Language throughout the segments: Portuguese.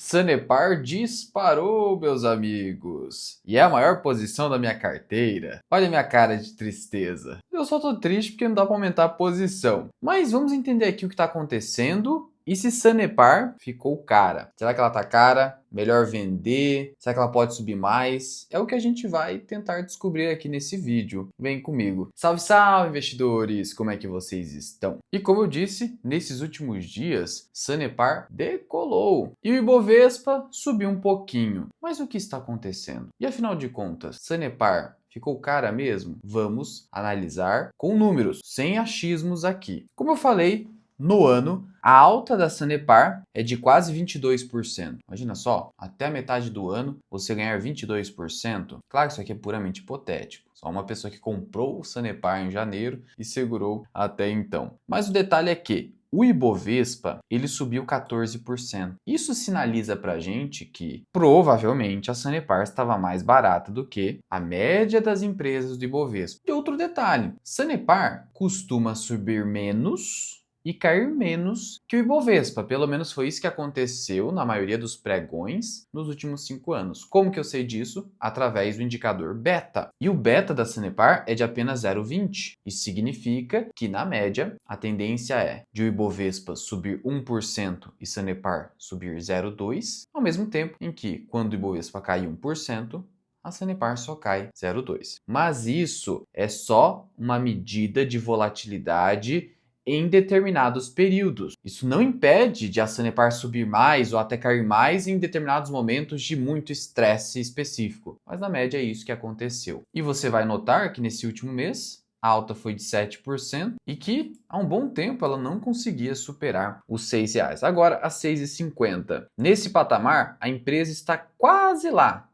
Sanepar disparou, meus amigos. E é a maior posição da minha carteira. Olha a minha cara de tristeza. Eu só tô triste porque não dá pra aumentar a posição. Mas vamos entender aqui o que tá acontecendo. E se Sanepar ficou cara? Será que ela tá cara? Melhor vender? Será que ela pode subir mais? É o que a gente vai tentar descobrir aqui nesse vídeo. Vem comigo. Salve, salve, investidores! Como é que vocês estão? E como eu disse, nesses últimos dias, Sanepar decolou. E o Ibovespa subiu um pouquinho. Mas o que está acontecendo? E afinal de contas, Sanepar ficou cara mesmo? Vamos analisar com números, sem achismos aqui. Como eu falei, no ano, a alta da Sanepar é de quase 22%. Imagina só, até a metade do ano você ganhar 22%. Claro que isso aqui é puramente hipotético. Só uma pessoa que comprou o Sanepar em janeiro e segurou até então. Mas o detalhe é que o Ibovespa, ele subiu 14%. Isso sinaliza pra gente que provavelmente a Sanepar estava mais barata do que a média das empresas do Ibovespa. E outro detalhe, Sanepar costuma subir menos e cair menos que o Ibovespa. Pelo menos foi isso que aconteceu na maioria dos pregões nos últimos 5 anos. Como que eu sei disso? Através do indicador beta. E o beta da Sanepar é de apenas 0,20. Isso significa que, na média, a tendência é de o Ibovespa subir 1% e Sanepar subir 0,2%, ao mesmo tempo em que, quando o Ibovespa cai 1%, a Sanepar só cai 0,2%. Mas isso é só uma medida de volatilidade em determinados períodos. Isso não impede de a Sanepar subir mais ou até cair mais em determinados momentos de muito estresse específico, mas na média é isso que aconteceu. E você vai notar que nesse último mês a alta foi de 7% e que há um bom tempo ela não conseguia superar os R$ 6. Agora, a 6,50. Nesse patamar, a empresa está quase lá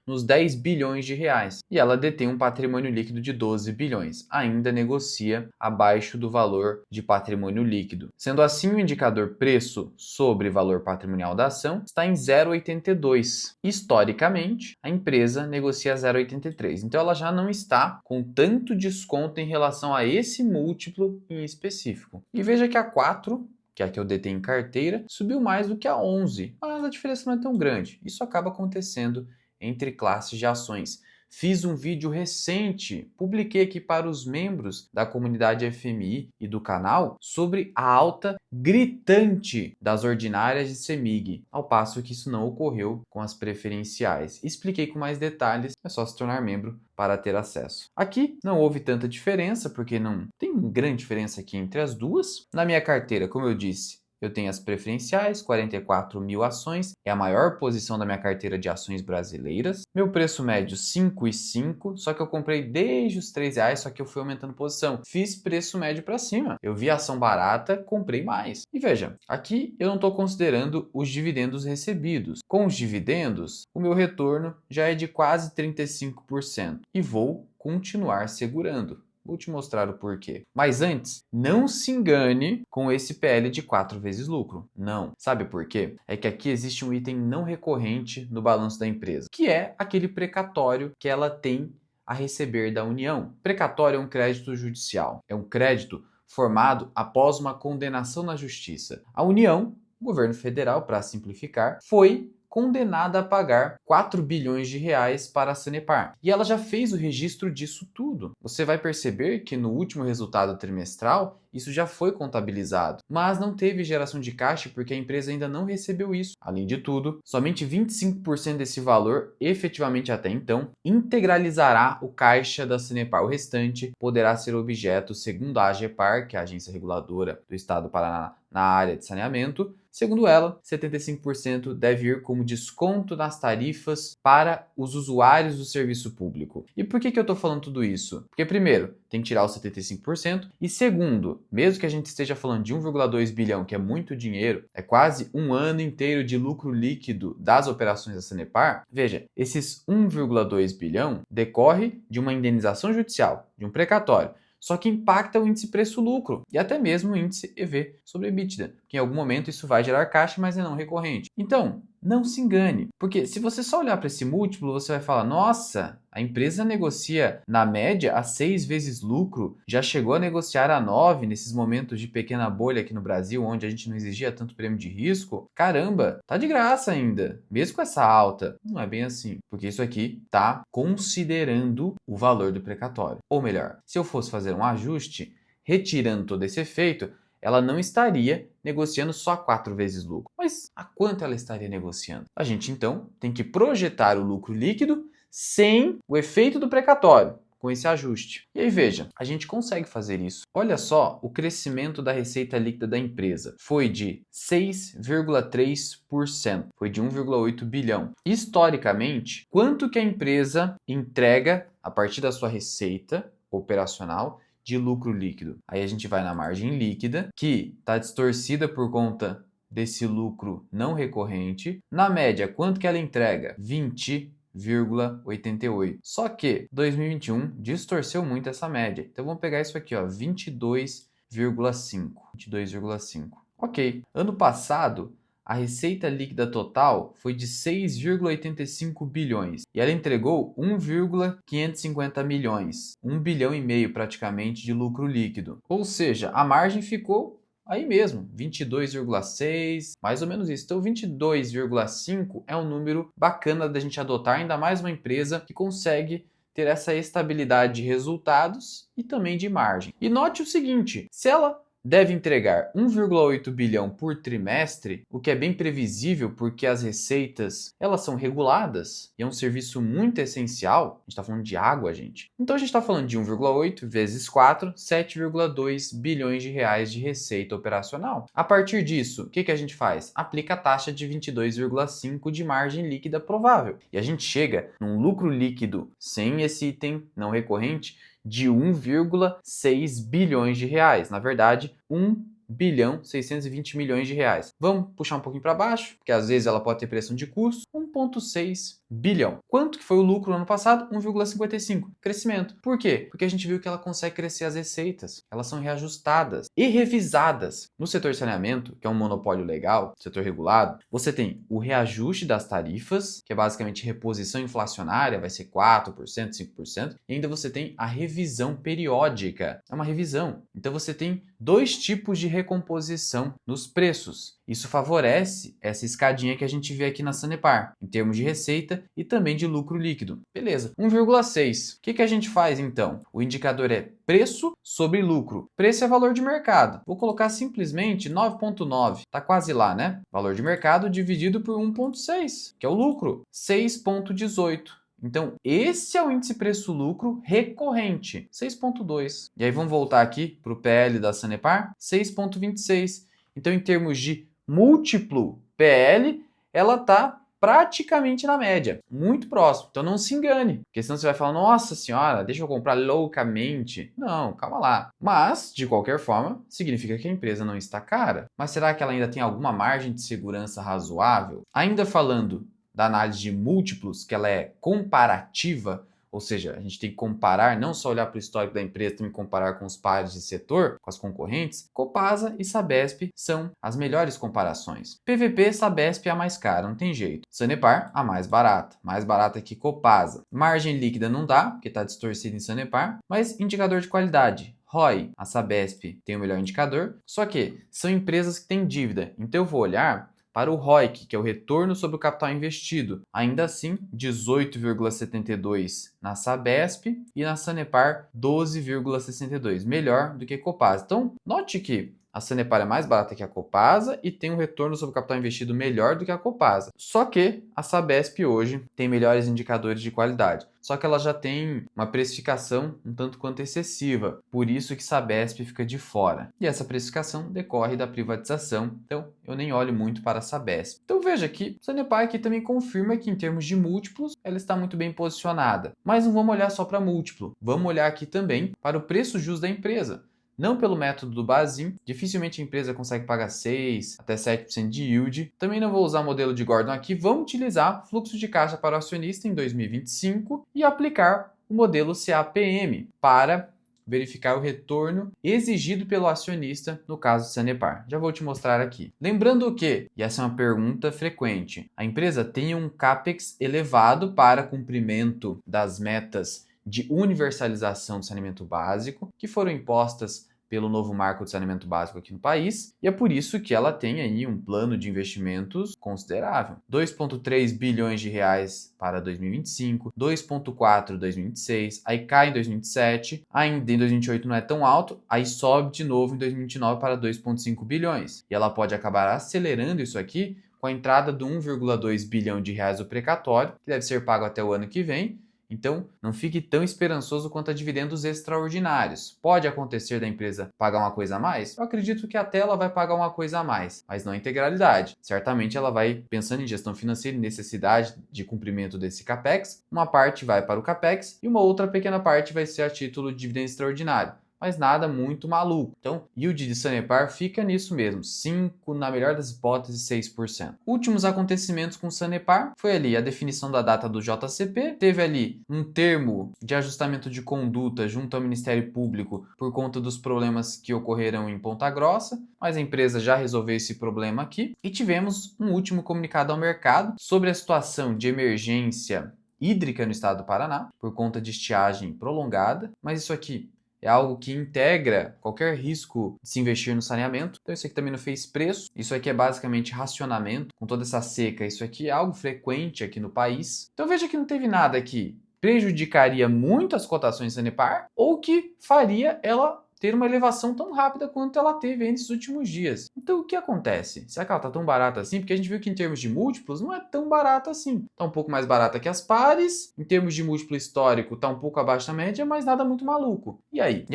nos 10 bilhões de reais. E ela detém um patrimônio líquido de 12 bilhões. Ainda negocia abaixo do valor de patrimônio líquido. Sendo assim, o indicador preço sobre valor patrimonial da ação está em 0,82. Historicamente, a empresa negocia 0,83. Então ela já não está com tanto desconto em relação a esse múltiplo em específico. E veja que a 4, que é a que eu detenho em carteira, subiu mais do que a 11, mas a diferença não é tão grande. Isso acaba acontecendo entre classes de ações. Fiz um vídeo recente, publiquei aqui para os membros da comunidade FMI e do canal sobre a alta gritante das ordinárias de CEMIG, ao passo que isso não ocorreu com as preferenciais. Expliquei com mais detalhes, é só se tornar membro para ter acesso. Aqui não houve tanta diferença, porque não tem grande diferença aqui entre as duas. Na minha carteira, como eu disse, eu tenho as preferenciais, 44 mil ações, é a maior posição da minha carteira de ações brasileiras. Meu preço médio 5,5, só que eu comprei desde os R$ 3, só que eu fui aumentando posição. Fiz preço médio para cima. Eu vi a ação barata, comprei mais. E veja, aqui eu não estou considerando os dividendos recebidos. Com os dividendos, o meu retorno já é de quase 35% e vou continuar segurando. Vou te mostrar o porquê. Mas antes, não se engane com esse PL de 4 vezes lucro. Não. Sabe por quê? É que aqui existe um item não recorrente no balanço da empresa, que é aquele precatório que ela tem a receber da União. Precatório é um crédito judicial. É um crédito formado após uma condenação na justiça. A União, o governo federal, para simplificar, foi condenada a pagar 4 bilhões de reais para a Sanepar. E ela já fez o registro disso tudo. Você vai perceber que no último resultado trimestral, isso já foi contabilizado, mas não teve geração de caixa porque a empresa ainda não recebeu isso. Além de tudo, somente 25% desse valor, efetivamente até então, integralizará o caixa da Sanepar. O restante poderá ser objeto, segundo a AGEPAR, que é a agência reguladora do Estado do Paraná na área de saneamento. Segundo ela, 75% deve ir como desconto nas tarifas para os usuários do serviço público. E por que eu estou falando tudo isso? Porque, primeiro, tem que tirar os 75%, e segundo, mesmo que a gente esteja falando de 1,2 bilhão, que é muito dinheiro, é quase um ano inteiro de lucro líquido das operações da Sanepar, veja, esses 1,2 bilhão decorre de uma indenização judicial, de um precatório, só que impacta o índice preço-lucro e até mesmo o índice EV sobre EBITDA, que em algum momento isso vai gerar caixa, mas é não recorrente. Então, Não se engane, porque se você só olhar para esse múltiplo, você vai falar, nossa, a empresa negocia na média a 6 vezes lucro, já chegou a negociar a 9 nesses momentos de pequena bolha aqui no Brasil, onde a gente não exigia tanto prêmio de risco. Caramba, tá de graça ainda, mesmo com essa alta. Não é bem assim, porque isso aqui tá considerando o valor do precatório. Ou melhor, se eu fosse fazer um ajuste, retirando todo esse efeito, ela não estaria negociando só 4 vezes lucro. Mas a quanto ela estaria negociando? A gente então tem que projetar o lucro líquido sem o efeito do precatório, com esse ajuste. E aí veja, a gente consegue fazer isso. Olha só, o crescimento da receita líquida da empresa foi de 6,3%, foi de 1,8 bilhão. Historicamente, quanto que a empresa entrega a partir da sua receita operacional de lucro líquido? Aí a gente vai na margem líquida, que está distorcida por conta desse lucro não recorrente. Na média, quanto que ela entrega? 20,88. Só que 2021 distorceu muito essa média. Então vamos pegar isso aqui, ó, 22,5. 22,5. Ok. Ano passado, a receita líquida total foi de 6,85 bilhões e ela entregou 1,550 milhões, 1 bilhão e meio praticamente de lucro líquido. Ou seja, a margem ficou aí mesmo, 22,6, mais ou menos isso. Então 22,5 é um número bacana da gente adotar, ainda mais uma empresa que consegue ter essa estabilidade de resultados e também de margem. E note o seguinte, se ela deve entregar 1,8 bilhão por trimestre, o que é bem previsível porque as receitas elas são reguladas e é um serviço muito essencial. A gente está falando de água, gente. Então a gente está falando de 1,8 vezes 4, 7,2 bilhões de reais de receita operacional. A partir disso, o que a gente faz? Aplica a taxa de 22,5 de margem líquida provável. E a gente chega num lucro líquido sem esse item não recorrente de 1,6 bilhões de reais. Na verdade, 1 bilhão 620 milhões de reais. Vamos puxar um pouquinho para baixo, porque às vezes ela pode ter pressão de custo. 1,6 bilhão. Quanto que foi o lucro no ano passado? 1,55. Crescimento. Por quê? Porque a gente viu que ela consegue crescer as receitas. Elas são reajustadas e revisadas. No setor de saneamento, que é um monopólio legal, setor regulado, você tem o reajuste das tarifas, que é basicamente reposição inflacionária, vai ser 4%, 5%, e ainda você tem a revisão periódica. É uma revisão. Então você tem dois tipos de recomposição nos preços. Isso favorece essa escadinha que a gente vê aqui na Sanepar, em termos de receita e também de lucro líquido. Beleza, 1,6. O que a gente faz então? O indicador é preço sobre lucro. Preço é valor de mercado. Vou colocar simplesmente 9,9. Tá quase lá, né? Valor de mercado dividido por 1,6, que é o lucro. 6,18. Então, esse é o índice preço-lucro recorrente, 6,2. E aí vamos voltar aqui para o PL da Sanepar, 6,26. Então, em termos de múltiplo PL, ela está praticamente na média, muito próximo. Então não se engane, porque senão você vai falar, nossa senhora, deixa eu comprar loucamente. Não, calma lá. Mas, de qualquer forma, significa que a empresa não está cara. Mas será que ela ainda tem alguma margem de segurança razoável? Ainda falando da análise de múltiplos, que ela é comparativa, ou seja, a gente tem que comparar, não só olhar para o histórico da empresa, também comparar com os pares de setor, com as concorrentes. Copasa e Sabesp são as melhores comparações. PVP, Sabesp é a mais cara, não tem jeito. Sanepar, a mais barata que Copasa. Margem líquida não dá, porque está distorcida em Sanepar, mas indicador de qualidade. ROI, a Sabesp tem o melhor indicador, só que são empresas que têm dívida, então eu vou olhar para o ROIC, que é o retorno sobre o capital investido. Ainda assim, 18,72 na Sabesp e na Sanepar 12,62, melhor do que Copasa. Então, note que a Sanepar é mais barata que a Copasa e tem um retorno sobre o capital investido melhor do que a Copasa. Só que a Sabesp hoje tem melhores indicadores de qualidade. Só que ela já tem uma precificação um tanto quanto excessiva. Por isso que Sabesp fica de fora. E essa precificação decorre da privatização. Então, eu nem olho muito para a Sabesp. Então veja que Sanepar aqui também confirma que em termos de múltiplos, ela está muito bem posicionada. Mas não vamos olhar só para múltiplo. Vamos olhar aqui também para o preço justo da empresa. Não pelo método do Bazin, dificilmente a empresa consegue pagar 6 até 7% de yield. Também não vou usar o modelo de Gordon aqui, vamos utilizar fluxo de caixa para o acionista em 2025 e aplicar o modelo CAPM para verificar o retorno exigido pelo acionista no caso de Sanepar. Já vou te mostrar aqui. Lembrando que, e essa é uma pergunta frequente, a empresa tem um CAPEX elevado para cumprimento das metas de universalização do saneamento básico, que foram impostas pelo novo marco de saneamento básico aqui no país, e é por isso que ela tem aí um plano de investimentos considerável. 2,3 bilhões de reais para 2025, 2,4 em 2026, aí cai em 2027, ainda em 2028 não é tão alto, aí sobe de novo em 2029 para 2,5 bilhões. E ela pode acabar acelerando isso aqui com a entrada do 1,2 bilhão de reais do precatório, que deve ser pago até o ano que vem. Então, não fique tão esperançoso quanto a dividendos extraordinários. Pode acontecer da empresa pagar uma coisa a mais? Eu acredito que até ela vai pagar uma coisa a mais, mas não a integralidade. Certamente ela vai, pensando em gestão financeira e necessidade de cumprimento desse CAPEX, uma parte vai para o CAPEX e uma outra pequena parte vai ser a título de dividendo extraordinário. Mas nada muito maluco. Então, yield de Sanepar fica nisso mesmo, 5%, na melhor das hipóteses, 6%. Últimos acontecimentos com Sanepar foi ali a definição da data do JCP, teve ali um termo de ajustamento de conduta junto ao Ministério Público por conta dos problemas que ocorreram em Ponta Grossa, mas a empresa já resolveu esse problema aqui. E tivemos um último comunicado ao mercado sobre a situação de emergência hídrica no estado do Paraná, por conta de estiagem prolongada, mas isso aqui é algo que integra qualquer risco de se investir no saneamento. Então isso aqui também não fez preço. Isso aqui é basicamente racionamento. Com toda essa seca, isso aqui é algo frequente aqui no país. Então veja que não teve nada que prejudicaria muito as cotações Sanepar ou que faria ela ter uma elevação tão rápida quanto ela teve nesses últimos dias. Então o que acontece? Será que ela está tão barata assim? Porque a gente viu que em termos de múltiplos não é tão barata assim. Está um pouco mais barata que as pares, em termos de múltiplo histórico está um pouco abaixo da média, mas nada muito maluco. E aí?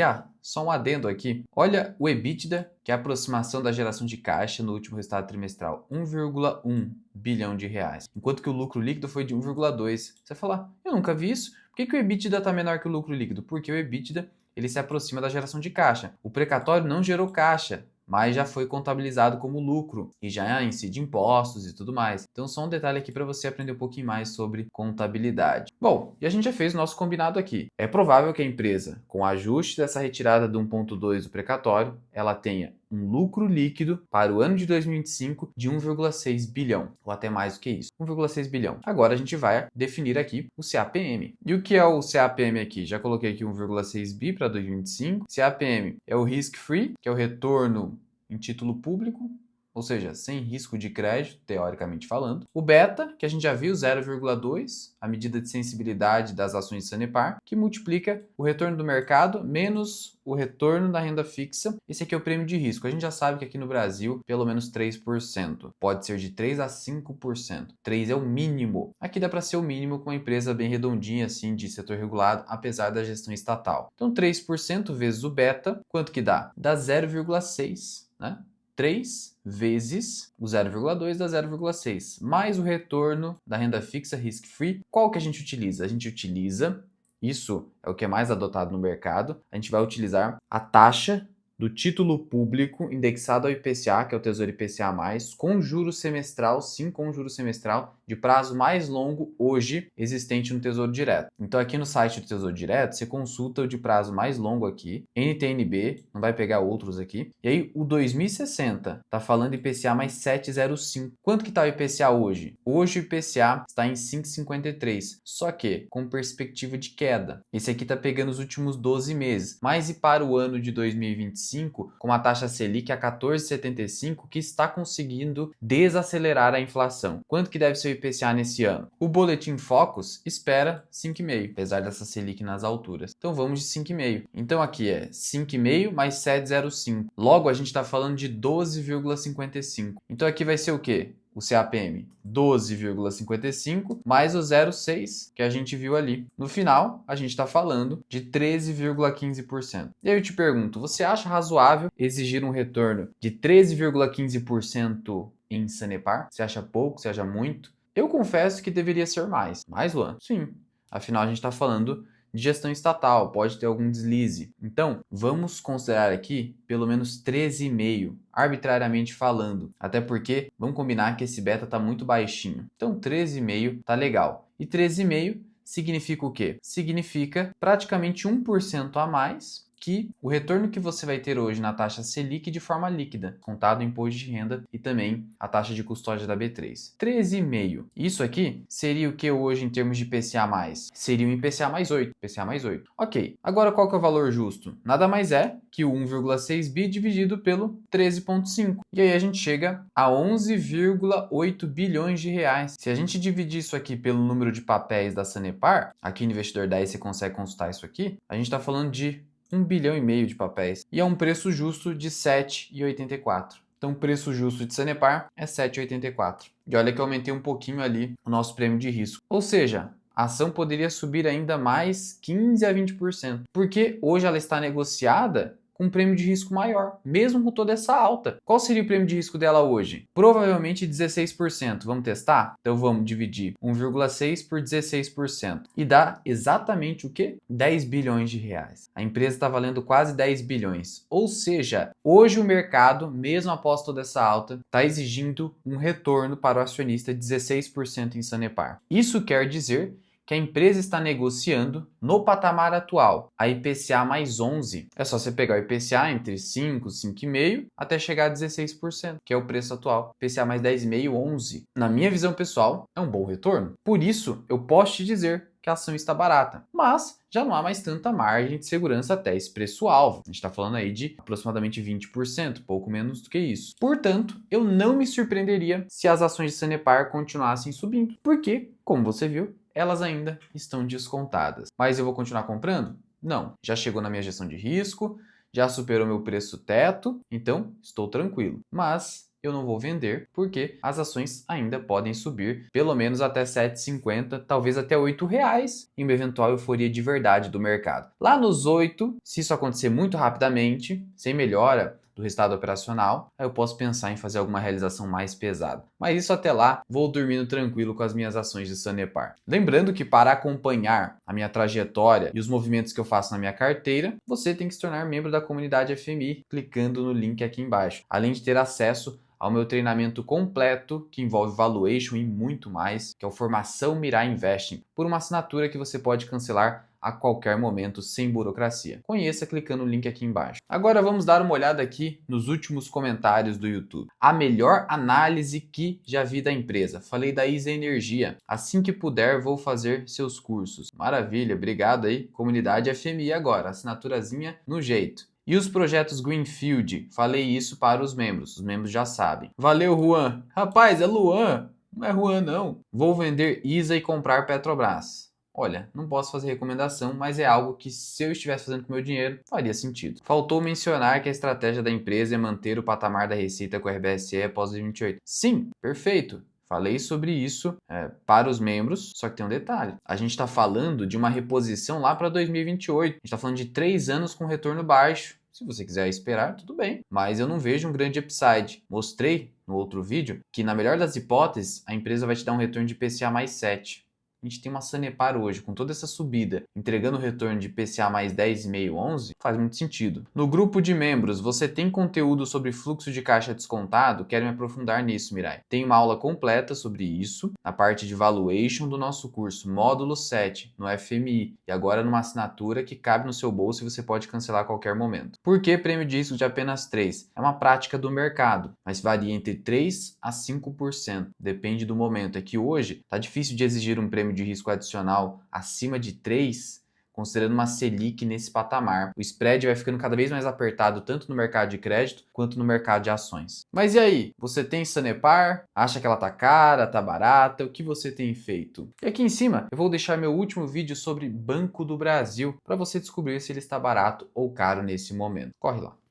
Só um adendo aqui. Olha o EBITDA, que é a aproximação da geração de caixa no último resultado trimestral, 1,1 bilhão de reais. Enquanto que o lucro líquido foi de 1,2. Você vai falar, eu nunca vi isso. Por que o EBITDA está menor que o lucro líquido? Porque o EBITDA ele se aproxima da geração de caixa. O precatório não gerou caixa, mas já foi contabilizado como lucro e já incide impostos e tudo mais. Então só um detalhe aqui para você aprender um pouquinho mais sobre contabilidade. Bom, e a gente já fez o nosso combinado aqui. É provável que a empresa, com o ajuste dessa retirada do 1,2 do precatório, ela tenha um lucro líquido para o ano de 2025 de 1,6 bilhão, ou até mais do que isso, 1,6 bilhão. Agora a gente vai definir aqui o CAPM. E o que é o CAPM aqui? Já coloquei aqui 1,6 bi para 2025. CAPM é o risk free, que é o retorno em título público, ou seja, sem risco de crédito, teoricamente falando. O beta, que a gente já viu, 0,2, a medida de sensibilidade das ações de Sanepar, que multiplica o retorno do mercado menos o retorno da renda fixa. Esse aqui é o prêmio de risco. A gente já sabe que aqui no Brasil, pelo menos 3%. Pode ser de 3 a 5%. 3 é o mínimo. Aqui dá para ser o mínimo com uma empresa bem redondinha, assim, de setor regulado, apesar da gestão estatal. Então, 3% vezes o beta, quanto que dá? Dá 0,6, né? 3 vezes o 0,2 dá 0,6, mais o retorno da renda fixa risk-free. Qual que a gente utiliza? A gente utiliza, isso é o que é mais adotado no mercado, a gente vai utilizar a taxa do título público indexado ao IPCA, que é o Tesouro IPCA+, com juros semestral, sim, com juros semestral, de prazo mais longo hoje existente no Tesouro Direto. Então aqui no site do Tesouro Direto, você consulta o de prazo mais longo aqui, NTNB, não vai pegar outros aqui, e aí o 2060 tá falando IPCA mais 7,05. Quanto que tá o IPCA hoje? Hoje o IPCA está em 5,53, só que com perspectiva de queda. Esse aqui tá pegando os últimos 12 meses, mas e para o ano de 2025, com a taxa Selic a 14,75, que está conseguindo desacelerar a inflação. Quanto que deve ser o IPCA nesse ano? O Boletim Focus espera 5,5, apesar dessa Selic nas alturas. Então vamos de 5,5. Então aqui é 5,5 mais 7,05. Logo a gente está falando de 12,55. Então aqui vai ser o quê? O CAPM 12,55 mais o 0,6 que a gente viu ali. No final, a gente está falando de 13,15%. E aí eu te pergunto, você acha razoável exigir um retorno de 13,15% em Sanepar? Você acha pouco? Você acha muito? Eu confesso que deveria ser mais. Mais, Luan? Sim. Afinal, a gente está falando de gestão estatal, pode ter algum deslize. Então, vamos considerar aqui pelo menos 13,5, arbitrariamente falando. Até porque, vamos combinar que esse beta está muito baixinho. Então, 13,5 tá legal. E 13,5 significa o quê? Significa praticamente 1% a mais que o retorno que você vai ter hoje na taxa Selic de forma líquida, contado o imposto de renda e também a taxa de custódia da B3. 13,5. Isso aqui seria o que hoje em termos de IPCA+? Seria um IPCA mais 8. IPCA mais 8. Ok. Agora qual que é o valor justo? Nada mais é que o 1,6 bi dividido pelo 13,5. E aí a gente chega a 11,8 bilhões de reais. Se a gente dividir isso aqui pelo número de papéis da Sanepar, aqui no Investidor 10 você consegue consultar isso aqui, a gente está falando de 1,5 bilhão de papéis. E é um preço justo de R$ 7,84. Então, o preço justo de Sanepar é R$ 7,84. E olha que eu aumentei um pouquinho ali o nosso prêmio de risco. Ou seja, a ação poderia subir ainda mais 15 a 20%. Porque hoje ela está negociada com um prêmio de risco maior, mesmo com toda essa alta. Qual seria o prêmio de risco dela hoje? Provavelmente 16%. Vamos testar? Então vamos dividir 1,6 por 16%. E dá exatamente o quê? 10 bilhões de reais. A empresa está valendo quase 10 bilhões. Ou seja, hoje o mercado, mesmo após toda essa alta, está exigindo um retorno para o acionista de 16% em Sanepar. Isso quer dizer que a empresa está negociando no patamar atual, a IPCA mais 11. É só você pegar o IPCA entre 5, 5,5 até chegar a 16%, que é o preço atual. IPCA mais 10,5, 11. Na minha visão pessoal, é um bom retorno. Por isso, eu posso te dizer que a ação está barata, mas já não há mais tanta margem de segurança até esse preço-alvo. A gente está falando aí de aproximadamente 20%, pouco menos do que isso. Portanto, eu não me surpreenderia se as ações de Sanepar continuassem subindo, porque, como você viu, elas ainda estão descontadas. Mas eu vou continuar comprando? Não. Já chegou na minha gestão de risco, já superou meu preço teto, então estou tranquilo. Mas eu não vou vender porque as ações ainda podem subir pelo menos até R$ 7,50, talvez até R$ 8,00 em uma eventual euforia de verdade do mercado. Lá nos 8, se isso acontecer muito rapidamente, sem melhora do resultado operacional, aí eu posso pensar em fazer alguma realização mais pesada. Mas isso até lá, vou dormindo tranquilo com as minhas ações de Sanepar. Lembrando que para acompanhar a minha trajetória e os movimentos que eu faço na minha carteira, você tem que se tornar membro da comunidade FMI, clicando no link aqui embaixo. Além de ter acesso ao meu treinamento completo, que envolve valuation e muito mais, que é o Formação Mirai Investing, por uma assinatura que você pode cancelar a qualquer momento sem burocracia. Conheça clicando no link aqui embaixo. Agora vamos dar uma olhada aqui nos últimos comentários do YouTube. A melhor análise que já vi da empresa. Falei da Isa Energia. Assim que puder, vou fazer seus cursos. Maravilha, obrigado aí. Comunidade FMI agora, assinaturazinha no jeito. E os projetos Greenfield? Falei isso para os membros já sabem. Valeu, Juan. Rapaz, é Luan, não é Juan não. Vou vender ISA e comprar Petrobras. Olha, não posso fazer recomendação, mas é algo que se eu estivesse fazendo com meu dinheiro, faria sentido. Faltou mencionar que a estratégia da empresa é manter o patamar da receita com a RBSE após 2028. Sim, perfeito. Falei sobre isso para os membros, só que tem um detalhe. A gente está falando de uma reposição lá para 2028. A gente está falando de 3 anos com retorno baixo. Se você quiser esperar, tudo bem. Mas eu não vejo um grande upside. Mostrei no outro vídeo que, na melhor das hipóteses, a empresa vai te dar um retorno de IPCA mais 7. A gente tem uma Sanepar hoje, com toda essa subida, entregando o retorno de IPCA mais 10,5, 11, faz muito sentido. No grupo de membros, você tem conteúdo sobre fluxo de caixa descontado? Quero me aprofundar nisso, Mirai. Tem uma aula completa sobre isso, na parte de valuation do nosso curso, módulo 7, no FMI, e agora numa assinatura que cabe no seu bolso e você pode cancelar a qualquer momento. Por que prêmio de risco de apenas 3? É uma prática do mercado, mas varia entre 3 a 5%, depende do momento. É que hoje está difícil de exigir um prêmio de risco adicional acima de 3, considerando uma Selic nesse patamar. O spread vai ficando cada vez mais apertado tanto no mercado de crédito quanto no mercado de ações. Mas e aí? Você tem Sanepar? Acha que ela tá cara, tá barata? O que você tem feito? E aqui em cima eu vou deixar meu último vídeo sobre Banco do Brasil para você descobrir se ele está barato ou caro nesse momento. Corre lá.